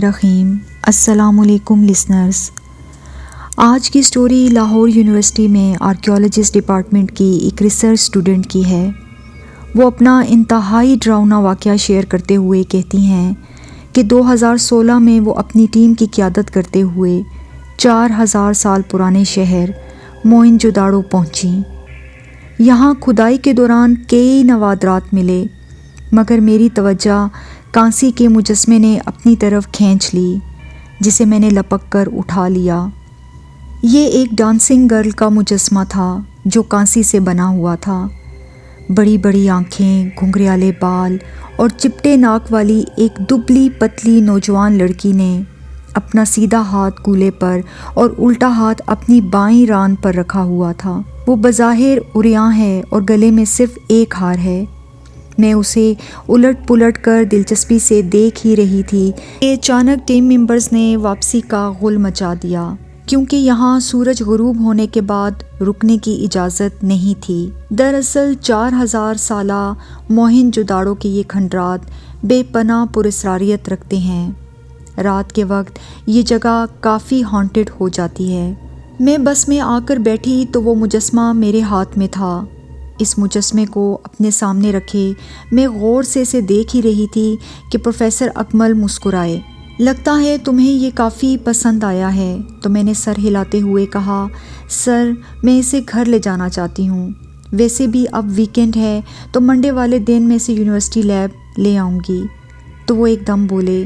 الرحیم۔ السلام علیکم لسنرز۔ آج کی سٹوری لاہور یونیورسٹی میں آرکیالوجسٹ ڈپارٹمنٹ کی ایک ریسرچ اسٹوڈنٹ کی ہے۔ وہ اپنا انتہائی ڈراؤنا واقعہ شیئر کرتے ہوئے کہتی ہیں کہ 2016 میں وہ اپنی ٹیم کی قیادت کرتے ہوئے 4000 سال پرانے شہر موہنجوداڑو پہنچیں۔ یہاں کھدائی کے دوران کئی نوادرات ملے، مگر میری توجہ کانسی کے مجسمے نے اپنی طرف کھینچ لی، جسے میں نے لپک کر اٹھا لیا۔ یہ ایک ڈانسنگ گرل کا مجسمہ تھا جو کانسی سے بنا ہوا تھا۔ بڑی بڑی آنکھیں، گھنگریالے بال اور چپٹے ناک والی ایک دبلی پتلی نوجوان لڑکی نے اپنا سیدھا ہاتھ کولے پر اور الٹا ہاتھ اپنی بائیں ران پر رکھا ہوا تھا۔ وہ بظاہر عریاں ہے اور گلے میں صرف ایک ہار ہے۔ میں اسے الٹ پلٹ کر دلچسپی سے دیکھ ہی رہی تھی کہ اچانک ٹیم ممبرز نے واپسی کا غل مچا دیا، کیونکہ یہاں سورج غروب ہونے کے بعد رکنے کی اجازت نہیں تھی۔ دراصل 4000 سالہ موہنجوداڑو کے یہ کھنڈرات بے پناہ پراسراریت رکھتے ہیں۔ رات کے وقت یہ جگہ کافی ہانٹڈ ہو جاتی ہے۔ میں بس میں آ کر بیٹھی تو وہ مجسمہ میرے ہاتھ میں تھا۔ اس مجسمے کو اپنے سامنے رکھے میں غور سے اسے دیکھ ہی رہی تھی کہ پروفیسر اکمل مسکرائے۔ لگتا ہے تمہیں یہ کافی پسند آیا ہے، تو میں نے سر ہلاتے ہوئے کہا، سر میں اسے گھر لے جانا چاہتی ہوں۔ ویسے بھی اب ویکینڈ ہے تو منڈے والے دن میں اسے یونیورسٹی لیب لے آؤں گی۔ تو وہ ایک دم بولے،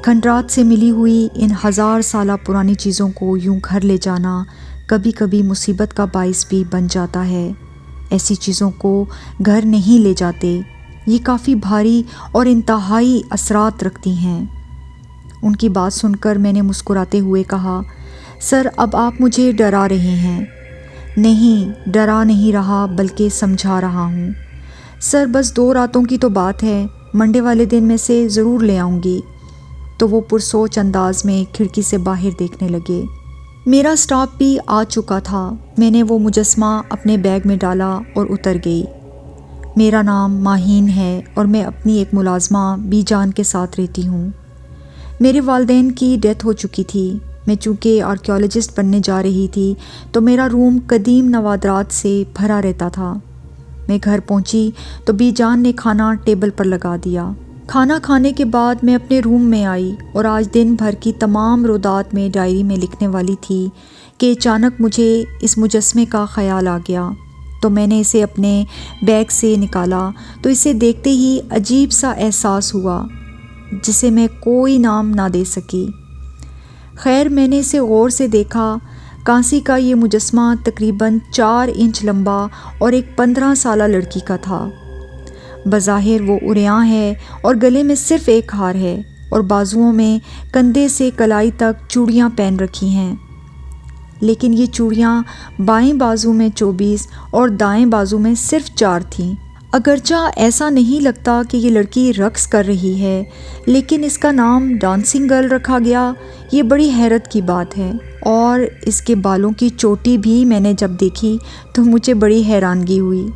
کھنڈرات سے ملی ہوئی ان 1000 سالہ پرانی چیزوں کو یوں گھر لے جانا کبھی کبھی مصیبت کا باعث بھی بن جاتا ہے۔ ایسی چیزوں کو گھر نہیں لے جاتے، یہ کافی بھاری اور انتہائی اثرات رکھتی ہیں۔ ان کی بات سن کر میں نے مسکراتے ہوئے کہا، سر اب آپ مجھے ڈرا رہے ہیں۔ نہیں، ڈرا نہیں رہا بلکہ سمجھا رہا ہوں۔ سر بس 2 راتوں کی تو بات ہے، منڈے والے دن میں سے ضرور لے آؤں گی۔ تو وہ پرسوچ انداز میں کھڑکی سے باہر دیکھنے لگے۔ میرا سٹاپ بھی آ چکا تھا۔ میں نے وہ مجسمہ اپنے بیگ میں ڈالا اور اتر گئی۔ میرا نام ماہین ہے اور میں اپنی ایک ملازمہ بی جان کے ساتھ رہتی ہوں۔ میرے والدین کی ڈیتھ ہو چکی تھی۔ میں چونکہ آرکیالوجسٹ بننے جا رہی تھی تو میرا روم قدیم نوادرات سے بھرا رہتا تھا۔ میں گھر پہنچی تو بی جان نے کھانا ٹیبل پر لگا دیا۔ کھانا کھانے کے بعد میں اپنے روم میں آئی اور آج دن بھر کی تمام رودات میں ڈائری میں لکھنے والی تھی کہ اچانک مجھے اس مجسمے کا خیال آ گیا۔ تو میں نے اسے اپنے بیگ سے نکالا تو اسے دیکھتے ہی عجیب سا احساس ہوا جسے میں کوئی نام نہ دے سکی۔ خیر میں نے اسے غور سے دیکھا۔ کانسی کا یہ مجسمہ تقریباً 4 انچ لمبا اور ایک 15 سالہ لڑکی کا تھا۔ بظاہر وہ عریاں ہے اور گلے میں صرف ایک ہار ہے اور بازوؤں میں کندھے سے کلائی تک چوڑیاں پہن رکھی ہیں، لیکن یہ چوڑیاں بائیں بازو میں 24 اور دائیں بازو میں صرف 4 تھیں۔ اگرچہ ایسا نہیں لگتا کہ یہ لڑکی رقص کر رہی ہے، لیکن اس کا نام ڈانسنگ گرل رکھا گیا، یہ بڑی حیرت کی بات ہے۔ اور اس کے بالوں کی چوٹی بھی میں نے جب دیکھی تو مجھے بڑی حیرانگی ہوئی۔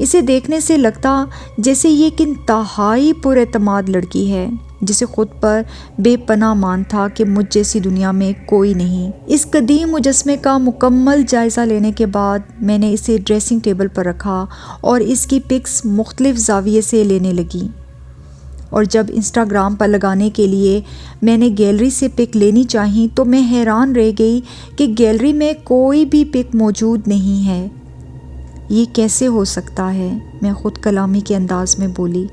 اسے دیکھنے سے لگتا جیسے یہ ایک انتہائی پر اعتماد لڑکی ہے جسے خود پر بے پناہ مان تھا کہ مجھ جیسی دنیا میں کوئی نہیں۔ اس قدیم مجسمے کا مکمل جائزہ لینے کے بعد میں نے اسے ڈریسنگ ٹیبل پر رکھا اور اس کی پکس مختلف زاویے سے لینے لگی، اور جب انسٹاگرام پر لگانے کے لیے میں نے گیلری سے پک لینی چاہی تو میں حیران رہ گئی کہ گیلری میں کوئی بھی پک موجود نہیں ہے۔ یہ کیسے ہو سکتا ہے؟ میں خود کلامی کے انداز میں بولی۔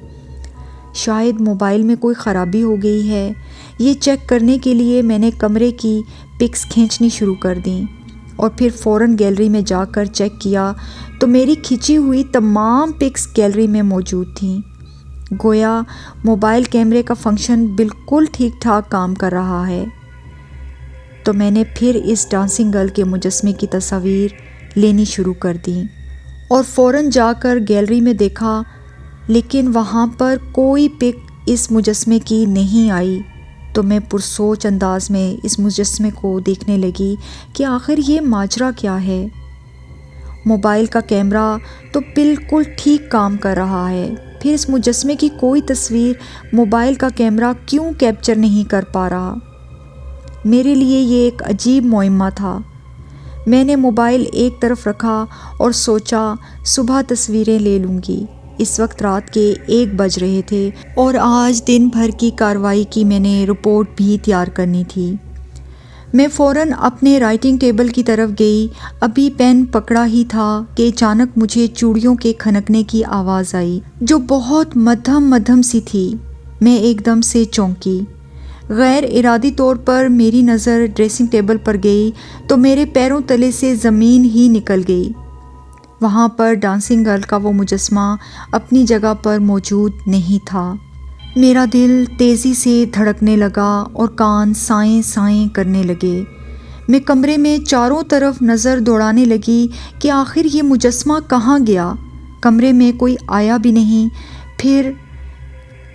شاید موبائل میں کوئی خرابی ہو گئی ہے۔ یہ چیک کرنے کے لیے میں نے کمرے کی پکس کھینچنی شروع کر دیں اور پھر فوراً گیلری میں جا کر چیک کیا تو میری کھینچی ہوئی تمام پکس گیلری میں موجود تھیں۔ گویا موبائل کیمرے کا فنکشن بالکل ٹھیک ٹھاک کام کر رہا ہے۔ تو میں نے پھر اس ڈانسنگ گرل کے مجسمے کی تصاویر لینی شروع کر دیں اور فوراً جا کر گیلری میں دیکھا، لیکن وہاں پر کوئی پک اس مجسمے کی نہیں آئی۔ تو میں پرسوچ انداز میں اس مجسمے کو دیکھنے لگی کہ آخر یہ ماجرا کیا ہے۔ موبائل کا کیمرہ تو بالکل ٹھیک کام کر رہا ہے، پھر اس مجسمے کی کوئی تصویر موبائل کا کیمرہ کیوں کیپچر نہیں کر پا رہا؟ میرے لیے یہ ایک عجیب معمہ تھا۔ میں نے موبائل ایک طرف رکھا اور سوچا صبح تصویریں لے لوں گی۔ اس وقت رات کے 1 بج رہے تھے اور آج دن بھر کی کارروائی کی میں نے رپورٹ بھی تیار کرنی تھی۔ میں فوراً اپنے رائٹنگ ٹیبل کی طرف گئی، ابھی پین پکڑا ہی تھا کہ اچانک مجھے چوڑیوں کے کھنکنے کی آواز آئی جو بہت مدھم سی تھی۔ میں ایک دم سے چونکی۔ غیر ارادی طور پر میری نظر ڈریسنگ ٹیبل پر گئی تو میرے پیروں تلے سے زمین ہی نکل گئی۔ وہاں پر ڈانسنگ گرل کا وہ مجسمہ اپنی جگہ پر موجود نہیں تھا۔ میرا دل تیزی سے دھڑکنے لگا اور کان سائیں سائیں کرنے لگے۔ میں کمرے میں چاروں طرف نظر دوڑانے لگی کہ آخر یہ مجسمہ کہاں گیا۔ کمرے میں کوئی آیا بھی نہیں۔ پھر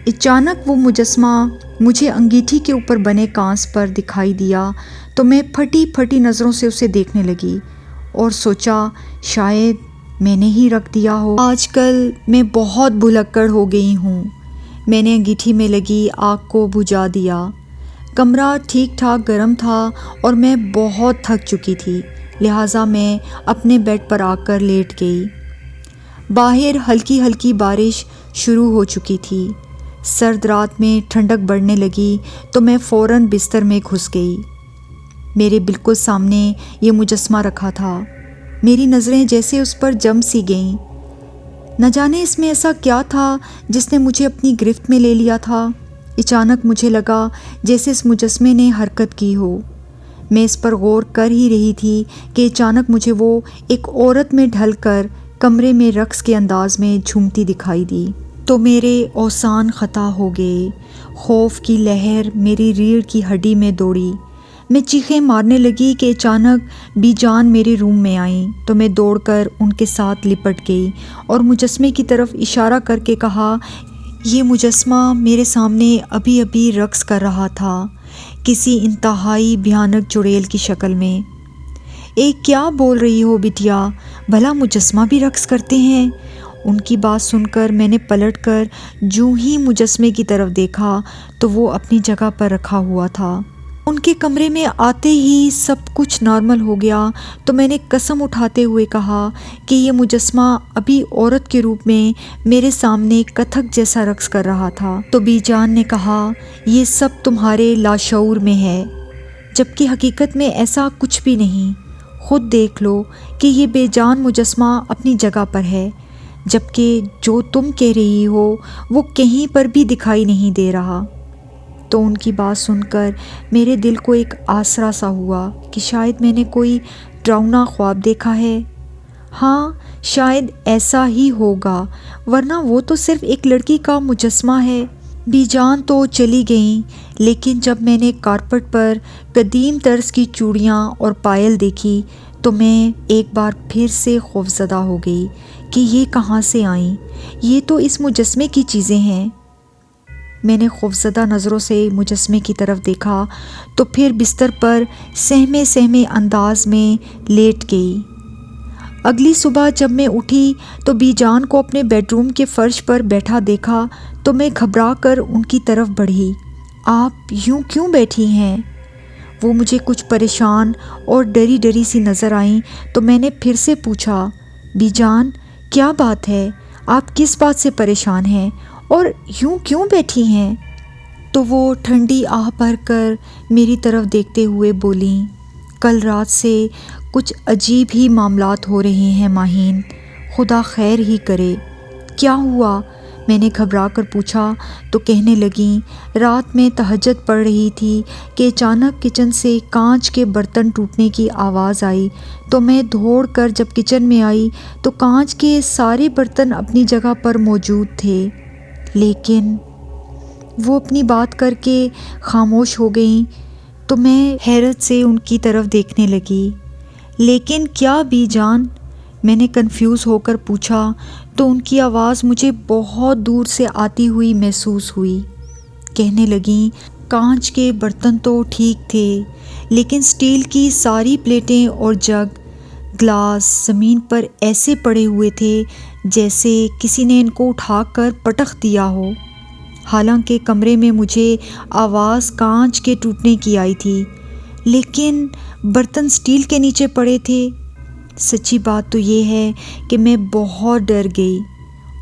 اچانک وہ مجسمہ مجھے انگیٹھی کے اوپر بنے کانس پر دکھائی دیا تو میں پھٹی پھٹی نظروں سے اسے دیکھنے لگی اور سوچا شاید میں نے ہی رکھ دیا ہو۔ آج کل میں بہت بھلکڑ ہو گئی ہوں۔ میں نے انگیٹھی میں لگی آگ کو بجھا دیا۔ کمرہ ٹھیک ٹھاک گرم تھا اور میں بہت تھک چکی تھی، لہٰذا میں اپنے بیڈ پر آ کر لیٹ گئی۔ باہر ہلکی ہلکی بارش شروع ہو چکی تھی۔ سرد رات میں ٹھنڈک بڑھنے لگی تو میں فوراً بستر میں گھس گئی۔ میرے بالکل سامنے یہ مجسمہ رکھا تھا۔ میری نظریں جیسے اس پر جم سی گئیں۔ نہ جانے اس میں ایسا کیا تھا جس نے مجھے اپنی گرفت میں لے لیا تھا۔ اچانک مجھے لگا جیسے اس مجسمے نے حرکت کی ہو۔ میں اس پر غور کر ہی رہی تھی کہ اچانک مجھے وہ ایک عورت میں ڈھل کر کمرے میں رقص کے انداز میں جھومتی دکھائی دی تو میرے اوسان خطا ہو گئے۔ خوف کی لہر میری ریڑھ کی ہڈی میں دوڑی۔ میں چیخیں مارنے لگی کہ اچانک بی جان میرے روم میں آئیں تو میں دوڑ کر ان کے ساتھ لپٹ گئی اور مجسمے کی طرف اشارہ کر کے کہا، یہ مجسمہ میرے سامنے ابھی ابھی رقص کر رہا تھا، کسی انتہائی بھیانک چڑیل کی شکل میں۔ کیا بول رہی ہو بٹیا، بھلا مجسمہ بھی رقص کرتے ہیں؟ ان کی بات سن کر میں نے پلٹ کر جو ہی مجسمے کی طرف دیکھا تو وہ اپنی جگہ پر رکھا ہوا تھا۔ ان کے کمرے میں آتے ہی سب کچھ نارمل ہو گیا تو میں نے قسم اٹھاتے ہوئے کہا کہ یہ مجسمہ ابھی عورت کے روپ میں میرے سامنے کتھک جیسا رقص کر رہا تھا۔ تو بی جان نے کہا، یہ سب تمہارے لاشعور میں ہے، جبکہ حقیقت میں ایسا کچھ بھی نہیں۔ خود دیکھ لو کہ یہ بے جان مجسمہ اپنی جگہ پر ہے، جبکہ جو تم کہہ رہی ہو وہ کہیں پر بھی دکھائی نہیں دے رہا۔ تو ان کی بات سن کر میرے دل کو ایک آسرا سا ہوا کہ شاید میں نے کوئی ڈراؤنا خواب دیکھا ہے۔ ہاں شاید ایسا ہی ہوگا، ورنہ وہ تو صرف ایک لڑکی کا مجسمہ ہے۔ بی جان تو چلی گئیں، لیکن جب میں نے کارپٹ پر قدیم طرز کی چوڑیاں اور پائل دیکھی تو میں ایک بار پھر سے خوفزدہ ہو گئی کہ یہ کہاں سے آئیں، یہ تو اس مجسمے کی چیزیں ہیں۔ میں نے خوفزدہ نظروں سے مجسمے کی طرف دیکھا تو پھر بستر پر سہمے سہمے انداز میں لیٹ گئی۔ اگلی صبح جب میں اٹھی تو بی جان کو اپنے بیڈ روم کے فرش پر بیٹھا دیکھا تو میں گھبرا کر ان کی طرف بڑھی۔ آپ یوں کیوں بیٹھی ہیں؟ وہ مجھے کچھ پریشان اور ڈری ڈری سی نظر آئیں تو میں نے پھر سے پوچھا، بی جان کیا بات ہے؟ آپ کس بات سے پریشان ہیں اور یوں کیوں بیٹھی ہیں؟ تو وہ ٹھنڈی آہ بھر کر میری طرف دیکھتے ہوئے بولیں، کل رات سے کچھ عجیب ہی معاملات ہو رہے ہیں ماہین، خدا خیر ہی کرے۔ کیا ہوا؟ میں نے گھبرا کر پوچھا تو کہنے لگیں، رات میں تہجد پڑھ رہی تھی کہ اچانک کچن سے کانچ کے برتن ٹوٹنے کی آواز آئی تو میں دوڑ کر جب کچن میں آئی تو کانچ کے سارے برتن اپنی جگہ پر موجود تھے، لیکن وہ اپنی بات کر کے خاموش ہو گئیں تو میں حیرت سے ان کی طرف دیکھنے لگی۔ لیکن کیا بی جان؟ میں نے کنفیوز ہو کر پوچھا تو ان کی آواز مجھے بہت دور سے آتی ہوئی محسوس ہوئی۔ کہنے لگیں، کانچ کے برتن تو ٹھیک تھے، لیکن سٹیل کی ساری پلیٹیں اور جگ گلاس زمین پر ایسے پڑے ہوئے تھے جیسے کسی نے ان کو اٹھا کر پٹخ دیا ہو۔ حالانکہ کمرے میں مجھے آواز کانچ کے ٹوٹنے کی آئی تھی، لیکن برتن سٹیل کے نیچے پڑے تھے۔ سچی بات تو یہ ہے کہ میں بہت ڈر گئی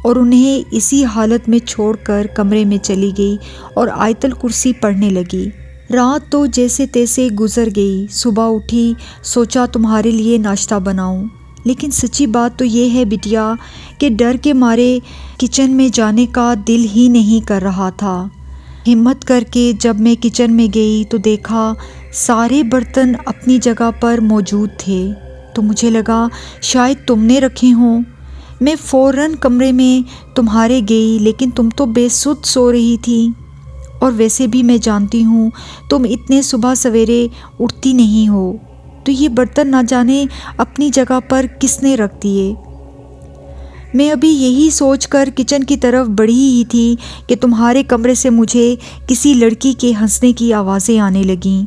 اور انہیں اسی حالت میں چھوڑ کر کمرے میں چلی گئی اور آیت الکرسی پڑھنے لگی۔ رات تو جیسے تیسے گزر گئی۔ صبح اٹھی، سوچا تمہارے لیے ناشتہ بناؤں، لیکن سچی بات تو یہ ہے بٹیا کہ ڈر کے مارے کچن میں جانے کا دل ہی نہیں کر رہا تھا۔ ہمت کر کے جب میں کچن میں گئی تو دیکھا سارے برتن اپنی جگہ پر موجود تھے، تو مجھے لگا شاید تم نے رکھے ہوں۔ میں فوراً کمرے میں تمہارے گئی، لیکن تم تو بے سدھ سو رہی تھی، اور ویسے بھی میں جانتی ہوں تم اتنے صبح سویرے اٹھتی نہیں ہو، تو یہ برتن نہ جانے اپنی جگہ پر کس نے رکھ دیے۔ میں ابھی یہی سوچ کر کچن کی طرف بڑھی ہی تھی کہ تمہارے کمرے سے مجھے کسی لڑکی کے ہنسنے کی آوازیں آنے لگیں۔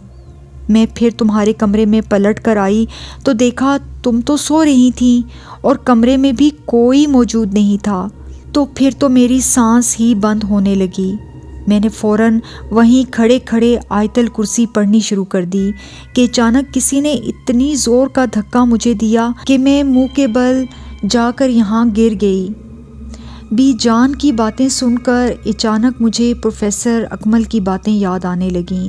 میں پھر تمہارے کمرے میں پلٹ کر آئی تو دیکھا تم تو سو رہی تھیں اور کمرے میں بھی کوئی موجود نہیں تھا۔ تو پھر تو میری سانس ہی بند ہونے لگی۔ میں نے فوراً وہیں کھڑے کھڑے آیت الکرسی پڑھنی شروع کر دی کہ اچانک کسی نے اتنی زور کا دھکا مجھے دیا کہ میں منہ کے بل جا کر یہاں گر گئی۔ بی جان کی باتیں سن کر اچانک مجھے پروفیسر اکمل کی باتیں یاد آنے لگیں۔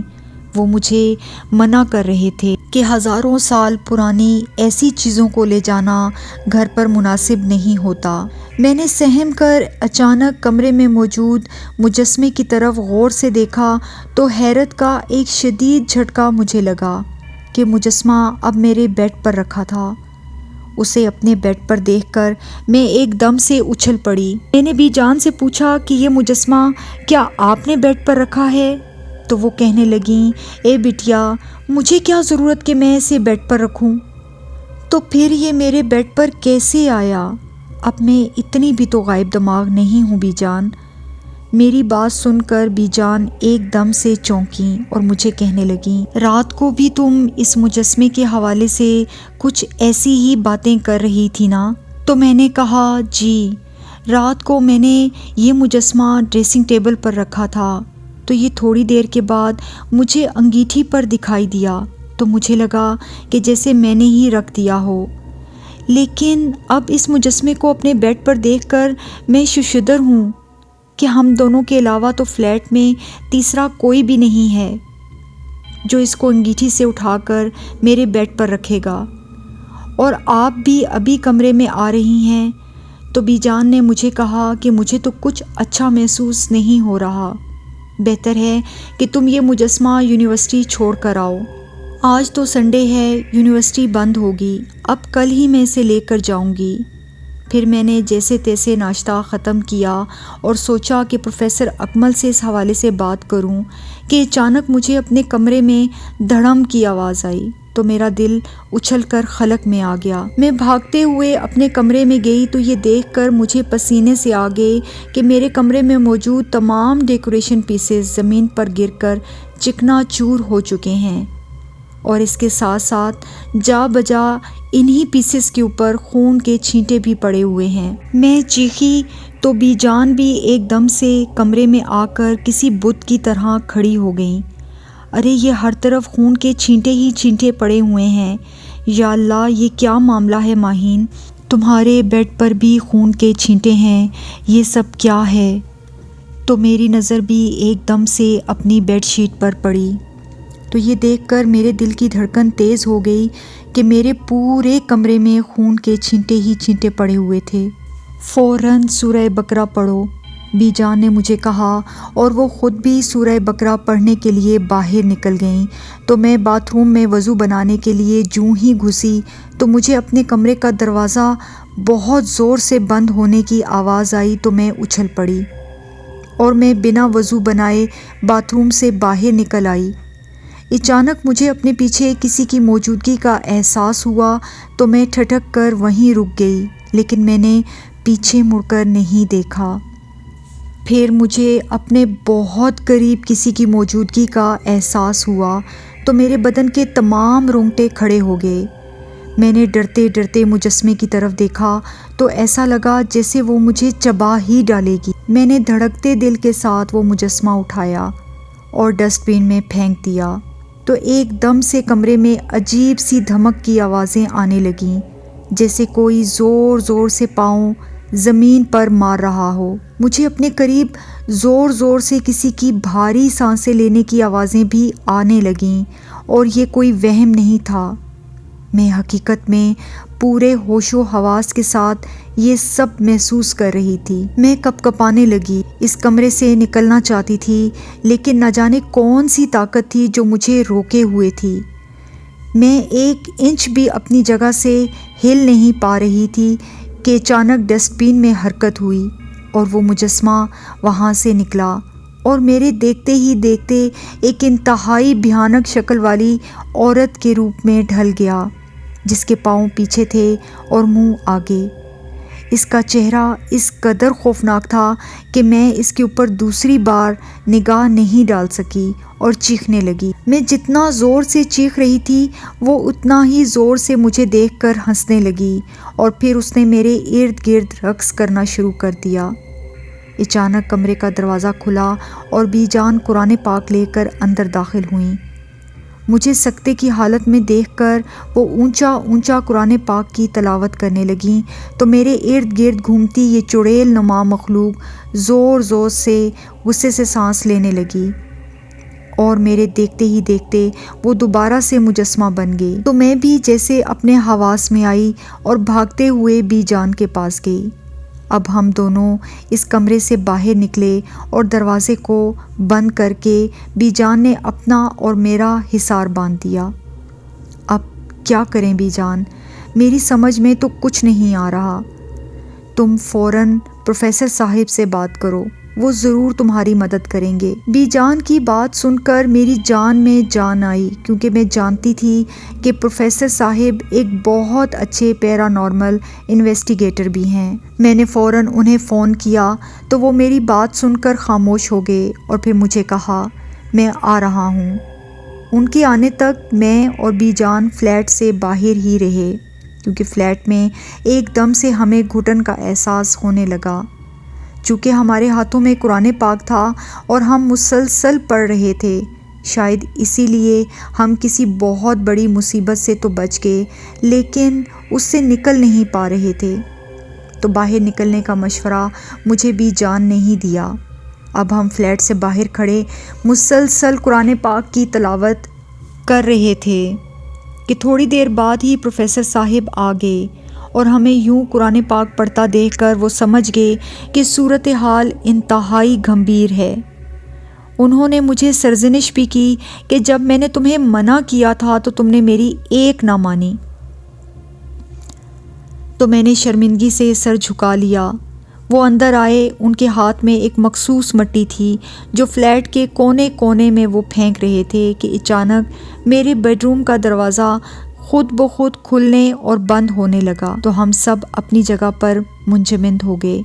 وہ مجھے منع کر رہے تھے کہ ہزاروں سال پرانی ایسی چیزوں کو لے جانا گھر پر مناسب نہیں ہوتا۔ میں نے سہم کر اچانک کمرے میں موجود مجسمے کی طرف غور سے دیکھا تو حیرت کا ایک شدید جھٹکا مجھے لگا کہ مجسمہ اب میرے بیڈ پر رکھا تھا۔ اسے اپنے بیڈ پر دیکھ کر میں ایک دم سے اچھل پڑی۔ میں نے بی جان سے پوچھا کہ یہ مجسمہ کیا آپ نے بیڈ پر رکھا ہے؟ تو وہ کہنے لگیں، اے بٹیا، مجھے کیا ضرورت کہ میں اسے بیڈ پر رکھوں؟ تو پھر یہ میرے بیڈ پر کیسے آیا؟ اب میں اتنی بھی تو غائب دماغ نہیں ہوں بی جان۔ میری بات سن کر بی جان ایک دم سے چونکیں اور مجھے کہنے لگیں، رات کو بھی تم اس مجسمے کے حوالے سے کچھ ایسی ہی باتیں کر رہی تھی نا؟ تو میں نے کہا، جی، رات کو میں نے یہ مجسمہ ڈریسنگ ٹیبل پر رکھا تھا، تو یہ تھوڑی دیر کے بعد مجھے انگیٹھی پر دکھائی دیا، تو مجھے لگا کہ جیسے میں نے ہی رکھ دیا ہو۔ لیکن اب اس مجسمے کو اپنے بیڈ پر دیکھ کر میں ششدر ہوں کہ ہم دونوں کے علاوہ تو فلیٹ میں تیسرا کوئی بھی نہیں ہے جو اس کو انگیٹھی سے اٹھا کر میرے بیڈ پر رکھے گا، اور آپ بھی ابھی کمرے میں آ رہی ہیں۔ تو بی جان نے مجھے کہا کہ مجھے تو کچھ اچھا محسوس نہیں ہو رہا، بہتر ہے کہ تم یہ مجسمہ یونیورسٹی چھوڑ کر آؤ۔ آج تو سنڈے ہے، یونیورسٹی بند ہوگی، اب کل ہی میں اسے لے کر جاؤں گی۔ پھر میں نے جیسے تیسے ناشتہ ختم کیا اور سوچا کہ پروفیسر اکمل سے اس حوالے سے بات کروں کہ اچانک مجھے اپنے کمرے میں دھڑم کی آواز آئی تو میرا دل اچھل کر خلق میں آ گیا۔ میں بھاگتے ہوئے اپنے کمرے میں گئی تو یہ دیکھ کر مجھے پسینے سے آ گئے کہ میرے کمرے میں موجود تمام ڈیکوریشن پیسز زمین پر گر کر چکنا چور ہو چکے ہیں، اور اس کے ساتھ ساتھ جا بجا انہی پیسز کے اوپر خون کے چھینٹے بھی پڑے ہوئے ہیں۔ میں چیخی تو بی جان بھی ایک دم سے کمرے میں آ کر کسی بت کی طرح کھڑی ہو گئیں۔ ارے یہ ہر طرف خون کے چھینٹے ہی چھینٹے پڑے ہوئے ہیں، یا اللہ یہ کیا معاملہ ہے ماہین، تمہارے بیڈ پر بھی خون کے چھینٹے ہیں، یہ سب کیا ہے؟ تو میری نظر بھی ایک دم سے اپنی بیڈ شیٹ پر پڑی تو یہ دیکھ کر میرے دل کی دھڑکن تیز ہو گئی کہ میرے پورے کمرے میں خون کے چھینٹے ہی چھینٹے پڑے ہوئے تھے۔ فوراً سورہ بقرہ پڑھو، بی جان نے مجھے کہا، اور وہ خود بھی سورہ بقرہ پڑھنے کے لیے باہر نکل گئیں۔ تو میں باتھ روم میں وضو بنانے کے لیے جوں ہی گھسی تو مجھے اپنے کمرے کا دروازہ بہت زور سے بند ہونے کی آواز آئی تو میں اچھل پڑی اور میں بنا وضو بنائے باتھ روم سے باہر نکل آئی۔ اچانک مجھے اپنے پیچھے کسی کی موجودگی کا احساس ہوا تو میں ٹھٹک کر وہیں رک گئی، لیکن میں نے پیچھے مڑ کر نہیں دیکھا۔ پھر مجھے اپنے بہت قریب کسی کی موجودگی کا احساس ہوا تو میرے بدن کے تمام رونگٹے کھڑے ہو گئے۔ میں نے ڈرتے ڈرتے مجسمے کی طرف دیکھا تو ایسا لگا جیسے وہ مجھے چبا ہی ڈالے گی۔ میں نے دھڑکتے دل کے ساتھ وہ مجسمہ اٹھایا اور ڈسٹ بین میں پھینک دیا تو ایک دم سے کمرے میں عجیب سی دھمک کی آوازیں آنے لگیں، جیسے کوئی زور زور سے پاؤں زمین پر مار رہا ہو۔ مجھے اپنے قریب زور زور سے کسی کی بھاری سانسیں لینے کی آوازیں بھی آنے لگیں، اور یہ کوئی وہم نہیں تھا، میں حقیقت میں پورے ہوش و حواس کے ساتھ یہ سب محسوس کر رہی تھی۔ میں کپ کپانے لگی، اس کمرے سے نکلنا چاہتی تھی، لیکن نہ جانے کون سی طاقت تھی جو مجھے روکے ہوئے تھی۔ میں ایک انچ بھی اپنی جگہ سے ہل نہیں پا رہی تھی کہ اچانک ڈسٹ بین میں حرکت ہوئی اور وہ مجسمہ وہاں سے نکلا اور میرے دیکھتے ہی دیکھتے ایک انتہائی بھیانک شکل والی عورت کے روپ میں ڈھل گیا، جس کے پاؤں پیچھے تھے اور منہ آگے۔ اس کا چہرہ اس قدر خوفناک تھا کہ میں اس کے اوپر دوسری بار نگاہ نہیں ڈال سکی اور چیخنے لگی۔ میں جتنا زور سے چیخ رہی تھی وہ اتنا ہی زور سے مجھے دیکھ کر ہنسنے لگی، اور پھر اس نے میرے ارد گرد رقص کرنا شروع کر دیا۔ اچانک کمرے کا دروازہ کھلا اور بی جان قرآن پاک لے کر اندر داخل ہوئیں۔ مجھے سکتے کی حالت میں دیکھ کر وہ اونچا اونچا قرآن پاک کی تلاوت کرنے لگیں تو میرے ارد گرد گھومتی یہ چڑیل نما مخلوق زور زور سے غصے سے سانس لینے لگی، اور میرے دیکھتے ہی دیکھتے وہ دوبارہ سے مجسمہ بن گئی۔ تو میں بھی جیسے اپنے حواس میں آئی اور بھاگتے ہوئے بی جان کے پاس گئی۔ اب ہم دونوں اس کمرے سے باہر نکلے اور دروازے کو بند کر کے بی جان نے اپنا اور میرا حصار باندھ دیا۔ اب کیا کریں بی جان؟ میری سمجھ میں تو کچھ نہیں آ رہا۔ تم فوراً پروفیسر صاحب سے بات کرو، وہ ضرور تمہاری مدد کریں گے۔ بی جان کی بات سن کر میری جان میں جان آئی، کیونکہ میں جانتی تھی کہ پروفیسر صاحب ایک بہت اچھے پیرا نارمل انویسٹیگیٹر بھی ہیں۔ میں نے فوراً انہیں فون کیا تو وہ میری بات سن کر خاموش ہو گئے اور پھر مجھے کہا، میں آ رہا ہوں۔ ان کے آنے تک میں اور بی جان فلیٹ سے باہر ہی رہے، کیونکہ فلیٹ میں ایک دم سے ہمیں گھٹن کا احساس ہونے لگا۔ چونکہ ہمارے ہاتھوں میں قرآن پاک تھا اور ہم مسلسل پڑھ رہے تھے، شاید اسی لیے ہم کسی بہت بڑی مصیبت سے تو بچ گئے، لیکن اس سے نکل نہیں پا رہے تھے۔ تو باہر نکلنے کا مشورہ مجھے بھی جان نہیں دیا۔ اب ہم فلیٹ سے باہر کھڑے مسلسل قرآن پاک کی تلاوت کر رہے تھے کہ تھوڑی دیر بعد ہی پروفیسر صاحب آ گئے، اور ہمیں یوں قرآن پاک پڑھتا دیکھ کر وہ سمجھ گئے کہ صورتحال انتہائی گھمبیر ہے۔ انہوں نے مجھے سرزنش بھی کی کہ جب میں نے تمہیں منع کیا تھا تو تم نے میری ایک نہ مانی۔ تو میں نے شرمندگی سے سر جھکا لیا۔ وہ اندر آئے، ان کے ہاتھ میں ایک مخصوص مٹی تھی جو فلیٹ کے کونے کونے میں وہ پھینک رہے تھے کہ اچانک میرے بیڈ روم کا دروازہ خود بخود کھلنے اور بند ہونے لگا تو ہم سب اپنی جگہ پر منجمد ہو گئے۔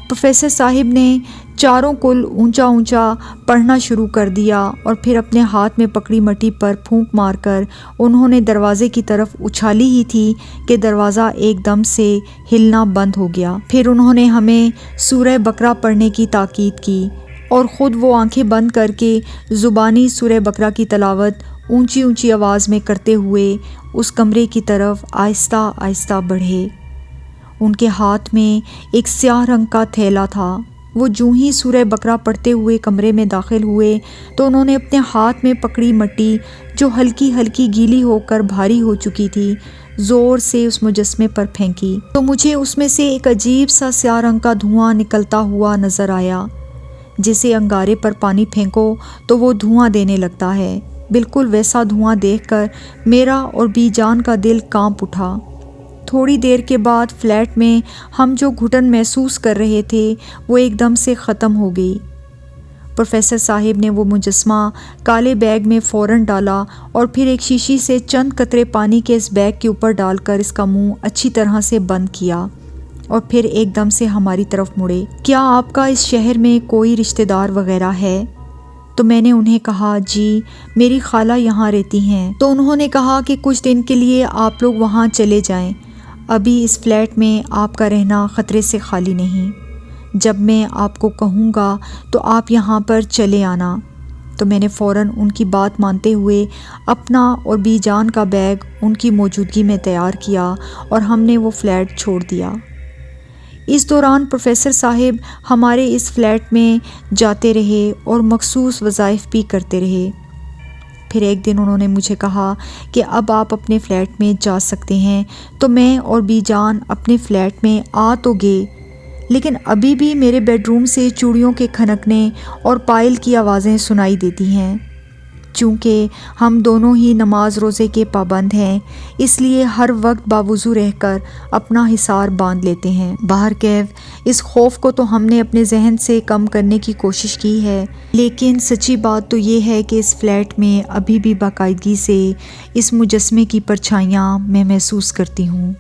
پروفیسر صاحب نے چاروں کل اونچا اونچا پڑھنا شروع کر دیا، اور پھر اپنے ہاتھ میں پکڑی مٹی پر پھونک مار کر انہوں نے دروازے کی طرف اچھالی ہی تھی کہ دروازہ ایک دم سے ہلنا بند ہو گیا۔ پھر انہوں نے ہمیں سورہ بقرہ پڑھنے کی تاکید کی، اور خود وہ آنکھیں بند کر کے زبانی سورہ بقرہ کی تلاوت اونچی اونچی آواز میں کرتے ہوئے اس کمرے کی طرف آہستہ آہستہ بڑھے۔ ان کے ہاتھ میں ایک سیاہ رنگ کا تھیلا تھا۔ وہ جوں ہی سورہ بقرہ پڑھتے ہوئے کمرے میں داخل ہوئے تو انہوں نے اپنے ہاتھ میں پکڑی مٹی جو ہلکی ہلکی گیلی ہو کر بھاری ہو چکی تھی زور سے اس مجسمے پر پھینکی، تو مجھے اس میں سے ایک عجیب سا سیاہ رنگ کا دھواں نکلتا ہوا نظر آیا، جسے انگارے پر پانی پھینکو تو وہ دھواں دینے لگتا ہے۔ بالکل ویسا دھواں دیکھ کر میرا اور بی جان کا دل کانپ اٹھا۔ تھوڑی دیر کے بعد فلیٹ میں ہم جو گھٹن محسوس کر رہے تھے وہ ایک دم سے ختم ہو گئی۔ پروفیسر صاحب نے وہ مجسمہ کالے بیگ میں فوراً ڈالا، اور پھر ایک شیشی سے چند قطرے پانی کے اس بیگ کے اوپر ڈال کر اس کا منہ اچھی طرح سے بند کیا، اور پھر ایک دم سے ہماری طرف مڑے۔ کیا آپ کا اس شہر میں کوئی رشتہ دار وغیرہ ہے؟ تو میں نے انہیں کہا جی میری خالہ یہاں رہتی ہیں، تو انہوں نے کہا کہ کچھ دن کے لیے آپ لوگ وہاں چلے جائیں، ابھی اس فلیٹ میں آپ کا رہنا خطرے سے خالی نہیں، جب میں آپ کو کہوں گا تو آپ یہاں پر چلے آنا۔ تو میں نے فوراً ان کی بات مانتے ہوئے اپنا اور بی جان کا بیگ ان کی موجودگی میں تیار کیا اور ہم نے وہ فلیٹ چھوڑ دیا۔ اس دوران پروفیسر صاحب ہمارے اس فلیٹ میں جاتے رہے اور مخصوص وظائف بھی کرتے رہے۔ پھر ایک دن انہوں نے مجھے کہا کہ اب آپ اپنے فلیٹ میں جا سکتے ہیں، تو میں اور بی جان اپنے فلیٹ میں آ تو گئے، لیکن ابھی بھی میرے بیڈ روم سے چوڑیوں کے کھنکنے اور پائل کی آوازیں سنائی دیتی ہیں۔ چونکہ ہم دونوں ہی نماز روزے کے پابند ہیں، اس لیے ہر وقت باوضو رہ کر اپنا حصار باندھ لیتے ہیں۔ بہرکیف اس خوف کو تو ہم نے اپنے ذہن سے کم کرنے کی کوشش کی ہے، لیکن سچی بات تو یہ ہے کہ اس فلیٹ میں ابھی بھی باقاعدگی سے اس مجسمے کی پرچھائیاں میں محسوس کرتی ہوں۔